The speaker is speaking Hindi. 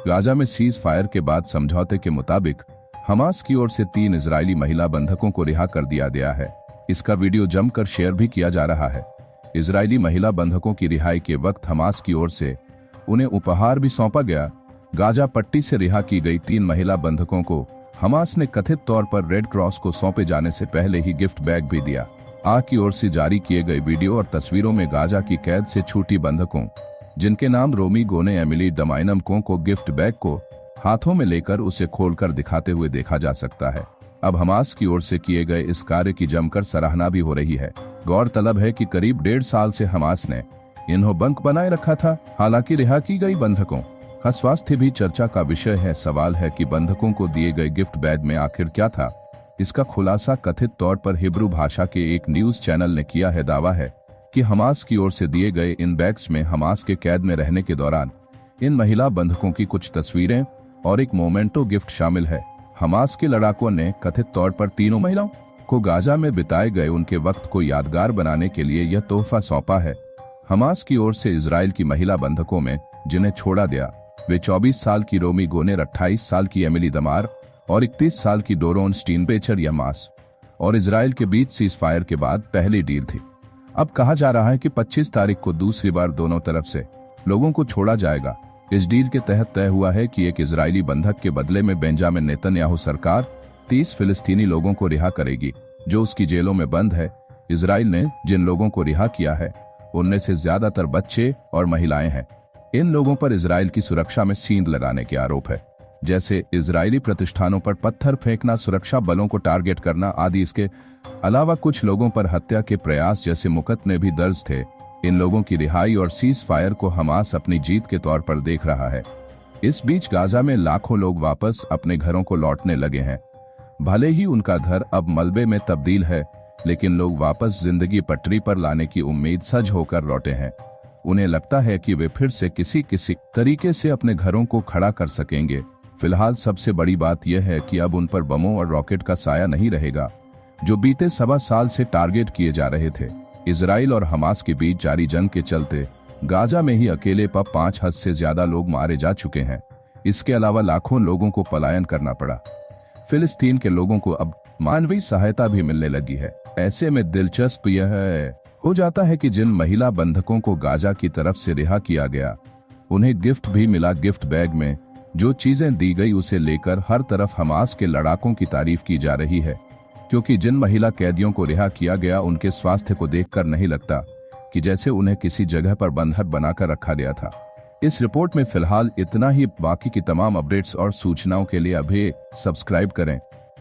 गाजा में सीज फायर के बाद समझौते के मुताबिक हमास की ओर से 3 इजरायली महिला बंधकों को रिहा कर दिया गया है। इसका वीडियो जमकर शेयर भी किया जा रहा है। इजरायली महिला बंधकों की रिहाई के वक्त हमास की ओर से उन्हें उपहार भी सौंपा गया। गाजा पट्टी से रिहा की गई 3 महिला बंधकों को हमास ने कथित तौर पर रेड क्रॉस को सौंपे जाने से पहले ही गिफ्ट बैग भी दिया। आ की ओर से जारी किए गए वीडियो और तस्वीरों में गाजा की कैद से छूटी बंधकों, जिनके नाम रोमी गोने एमिली डमाइनम को गिफ्ट बैग को हाथों में लेकर उसे खोलकर दिखाते हुए देखा जा सकता है। अब हमास की ओर से किए गए इस कार्य की जमकर सराहना भी हो रही है। गौरतलब है कि करीब 1.5 साल से हमास ने इन्हें बंक बनाए रखा था। हालांकि रिहा की गई बंधकों का स्वास्थ्य भी चर्चा का विषय है। सवाल है कि बंधकों को दिए गए गिफ्ट बैग में आखिर क्या था। इसका खुलासा कथित तौर पर हिब्रू भाषा के एक न्यूज चैनल ने किया है। दावा है कि हमास की ओर से दिए गए इन बैग्स में हमास के कैद में रहने के दौरान इन महिला बंधकों की कुछ तस्वीरें और एक मोमेंटो गिफ्ट शामिल है। हमास के लड़ाकों ने कथित तौर पर तीनों महिलाओं को गाजा में बिताए गए उनके वक्त को यादगार बनाने के लिए यह तोहफा सौंपा है। हमास की ओर से इजराइल की महिला बंधकों में जिन्हें छोड़ा गया वे 24 साल की रोमी गोनेर, 28 साल की एमिली दमार और 31 साल की डोरोन स्टीनबेचर। यह हमास और इजराइल के बीच सीज फायर के बाद पहली डील थी। अब कहा जा रहा है कि 25 तारीख को दूसरी बार दोनों तरफ से लोगों को छोड़ा जाएगा। इस डील के तहत तय हुआ है कि एक इजरायली बंधक के बदले में बेंजामिन नेतन्याहू सरकार 30 फिलिस्तीनी लोगों को रिहा करेगी जो उसकी जेलों में बंद है। इजराइल ने जिन लोगों को रिहा किया है उनमें से ज्यादातर बच्चे और महिलाएं हैं। इन लोगों पर इजराइल की सुरक्षा में सींध लगाने के आरोप है, जैसे इजरायली प्रतिष्ठानों पर पत्थर फेंकना, सुरक्षा बलों को टारगेट करना आदि। इसके अलावा कुछ लोगों पर हत्या के प्रयास जैसे मुकदमे भी दर्ज थे। इन लोगों की रिहाई और सीज फायर को हमास अपनी जीत के तौर पर देख रहा है। इस बीच गाजा में लाखों लोग वापस अपने घरों को लौटने लगे हैं। भले ही उनका घर अब मलबे में तब्दील है, लेकिन लोग वापस जिंदगी पटरी पर लाने की उम्मीद सज होकर लौटे हैं। उन्हें लगता है कि वे फिर से किसी तरीके से अपने घरों को खड़ा कर सकेंगे। फिलहाल सबसे बड़ी बात यह है कि अब उन पर बमों और रॉकेट का साया नहीं रहेगा जो बीते 1.25 साल से टारगेट किए जा रहे थे। इजराइल और हमास के बीच जारी जंग के चलते गाजा में ही अकेले 5 से ज्यादा लोग मारे जा चुके हैं। इसके अलावा लाखों लोगों को पलायन करना पड़ा। फिलिस्तीन के लोगों को अब मानवीय सहायता भी मिलने लगी है। ऐसे में दिलचस्प यह हो जाता है कि जिन महिला बंधकों को गाजा की तरफ से रिहा किया गया उन्हें गिफ्ट भी मिला। गिफ्ट बैग में जो चीजें दी गई उसे लेकर हर तरफ हमास के लड़ाकों की तारीफ की जा रही है, क्योंकि जिन महिला कैदियों को रिहा किया गया उनके स्वास्थ्य को देखकर नहीं लगता कि जैसे उन्हें किसी जगह पर बंधक बनाकर रखा गया था। इस रिपोर्ट में फिलहाल इतना ही। बाकी की तमाम अपडेट्स और सूचनाओं के लिए अभी सब्सक्राइब करें।